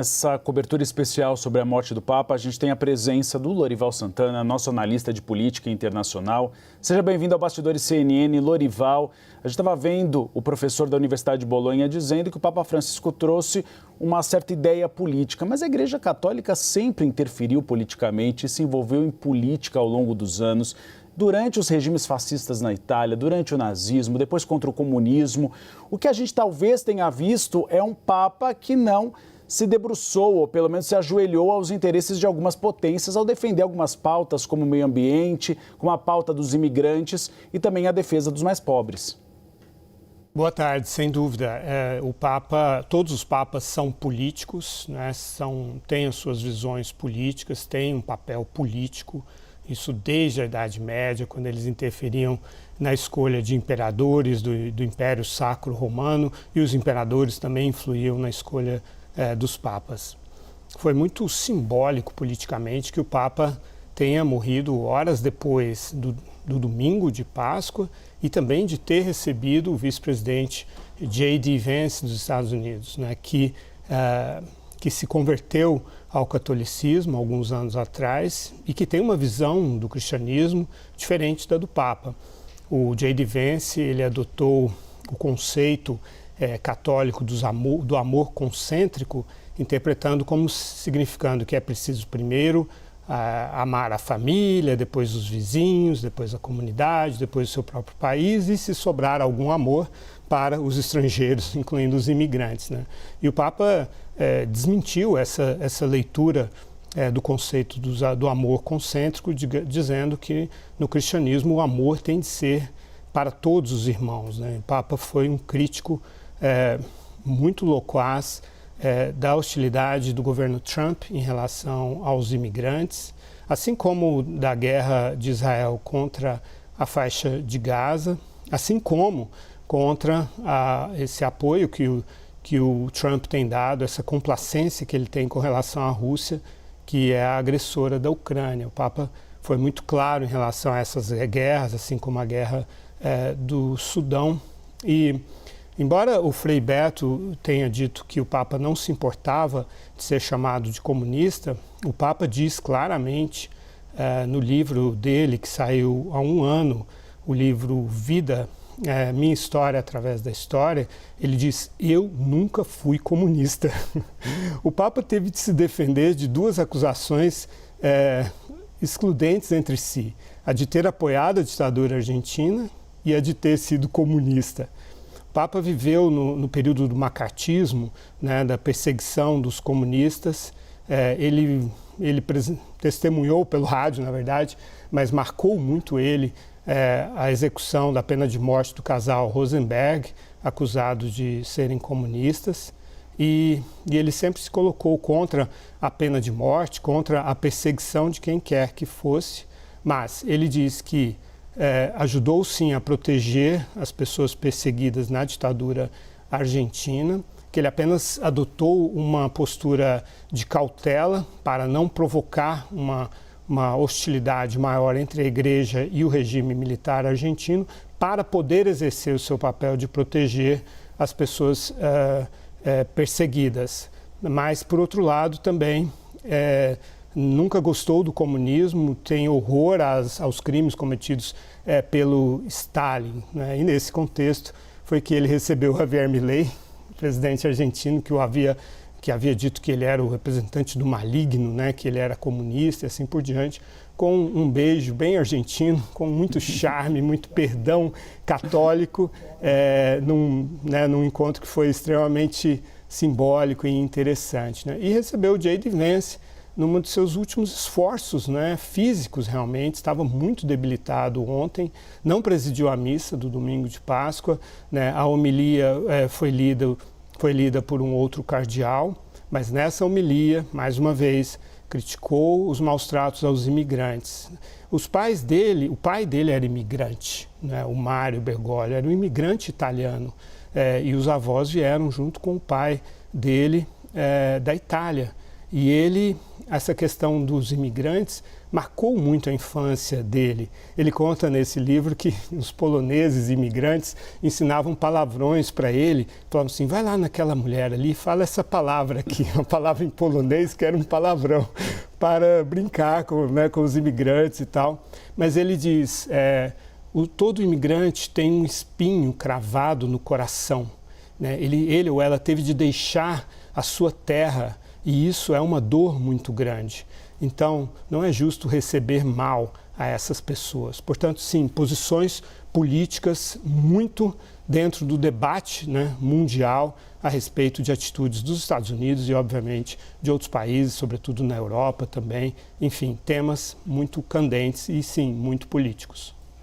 Essa cobertura especial sobre a morte do Papa, a gente tem a presença do Lorival Santana, nosso analista de política internacional. Seja bem-vindo ao Bastidores CNN, Lorival. A gente estava vendo o professor da Universidade de Bolonha dizendo que o Papa Francisco trouxe uma certa ideia política, mas a Igreja Católica sempre interferiu politicamente e se envolveu em política ao longo dos anos. Durante os regimes fascistas na Itália, durante o nazismo, depois contra o comunismo. O que a gente talvez tenha visto é um Papa que não se debruçou, ou pelo menos se ajoelhou aos interesses de algumas potências ao defender algumas pautas como o meio ambiente, como a pauta dos imigrantes e também a defesa dos mais pobres. Boa tarde, sem dúvida. Todos os papas são políticos, né? Têm as suas visões políticas, têm um papel político, isso desde a Idade Média, quando eles interferiam na escolha de imperadores do Império Sacro Romano, e os imperadores também influíam na escolha dos papas. Foi muito simbólico politicamente que o Papa tenha morrido horas depois do domingo de Páscoa e também de ter recebido o vice-presidente J.D. Vance dos Estados Unidos, né, que se converteu ao catolicismo alguns anos atrás e que tem uma visão do cristianismo diferente da do Papa. O J.D. Vance, ele adotou o conceito católico do amor concêntrico, interpretando como significando que é preciso primeiro amar a família, depois os vizinhos, depois a comunidade, depois o seu próprio país e, se sobrar algum amor, para os estrangeiros, incluindo os imigrantes, né? E o Papa desmentiu essa leitura do conceito do amor concêntrico, dizendo que no cristianismo o amor tem de ser para todos os irmãos, né? O Papa foi um crítico muito loquaz da hostilidade do governo Trump em relação aos imigrantes, assim como da guerra de Israel contra a faixa de Gaza, assim como contra esse apoio que o Trump tem dado, essa complacência que ele tem com relação à Rússia, que é a agressora da Ucrânia. O Papa foi muito claro em relação a essas guerras, assim como a guerra do Sudão. E embora o Frei Beto tenha dito que o Papa não se importava de ser chamado de comunista, o Papa diz claramente no livro dele, que saiu há um ano, o livro Vida, Minha História através da História, ele diz: eu nunca fui comunista. O Papa teve de se defender de duas acusações excludentes entre si, a de ter apoiado a ditadura argentina e a de ter sido comunista. O Papa viveu no período do macartismo, né, da perseguição dos comunistas. Ele testemunhou pelo rádio, na verdade, mas marcou muito ele a execução da pena de morte do casal Rosenberg, acusado de serem comunistas. E ele sempre se colocou contra a pena de morte, contra a perseguição de quem quer que fosse, mas ele diz que ajudou sim a proteger as pessoas perseguidas na ditadura argentina, que ele apenas adotou uma postura de cautela para não provocar uma hostilidade maior entre a igreja e o regime militar argentino, para poder exercer o seu papel de proteger as pessoas perseguidas. Mas, por outro lado, também nunca gostou do comunismo, tem horror aos crimes cometidos pelo Stalin, né? E nesse contexto foi que ele recebeu Javier Milei, presidente argentino, que havia dito que ele era o representante do maligno, né? Que ele era comunista e assim por diante, com um beijo bem argentino, com muito charme, muito perdão católico, num encontro que foi extremamente simbólico e interessante, né? E recebeu o J.D. Vance num dos seus últimos esforços, né, físicos realmente, estava muito debilitado ontem, não presidiu a missa do domingo de Páscoa, né, a homilia foi lida por um outro cardeal, mas nessa homilia, mais uma vez, criticou os maus tratos aos imigrantes. O pai dele era imigrante, né, o Mário Bergoglio era um imigrante italiano, e os avós vieram junto com o pai dele da Itália. E essa questão dos imigrantes marcou muito a infância dele. Ele conta nesse livro que os poloneses imigrantes ensinavam palavrões para ele, falavam assim, vai lá naquela mulher ali, fala essa palavra aqui, uma palavra em polonês que era um palavrão, para brincar com os imigrantes e tal. Mas ele diz, todo imigrante tem um espinho cravado no coração, né? Ele ou ela teve de deixar a sua terra e isso é uma dor muito grande. Então, não é justo receber mal a essas pessoas. Portanto, sim, posições políticas muito dentro do debate, né, mundial a respeito de atitudes dos Estados Unidos e, obviamente, de outros países, sobretudo na Europa também. Enfim, temas muito candentes e, sim, muito políticos.